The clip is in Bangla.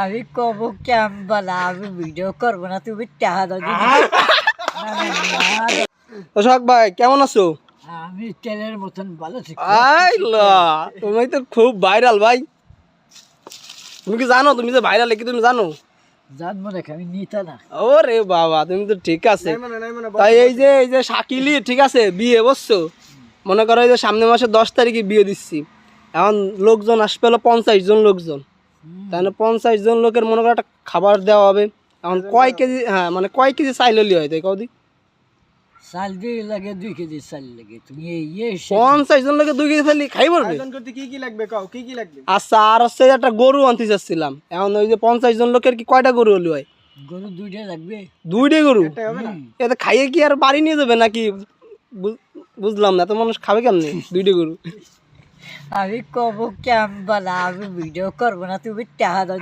আমি কব ক্যাম বলা আমি ভিডিও করবো না, তুমি টাকা দাও। অশোক ভাই কেমন আছো? আমি তেলের মতন ভালো আছি। তুমি তো খুব ভাইরাল ভাই। তুমি কি জানো তুমি যে ভাইরাল কি তুমি জানো? জানবো নাকি, আমি নিতা না। ওরে বাবা তুমি তো ঠিক আছে। তাই এই যে শাকিলি ঠিক আছে বিয়ে বসছো, মনে করো এই যে সামনে মাসে 10 তারিখে বিয়ে দিচ্ছি। এখন লোকজন আসবে হলো 50 জন লোকজন, তাহলে 50 জন লোকের মনে করো একটা খাবার দেওয়া হবে। এখন কয় কেজি, হ্যাঁ মানে কয় কেজি চাইল হলি হয় তাই কদি? চাল দিয়ে লাগে 2 কেজি চাল লাগে। তুমি এই 50 জন লোকে 2 কেজি চাইলি খাই পড়বে? কি কি লাগবে কও, কি কি লাগবে? আচ্ছা, আর হচ্ছে একটা গরু আনতে চাচ্ছিলাম। এখন ওই যে 50 জন লোকের কি কয়টা গরু হলি হয়? গরু 2টা লাগবে। 2টে গরু? হবে না? এতে খাইয়ে কি আর বাড়ি নিয়ে যাবে নাকি? বুঝলাম না, এত মানুষ খাবে কেমনে 2টে গরু? আমি কব ক্যাম বলা আমি ভিডিও করবো না, তুমি টাকা দাও।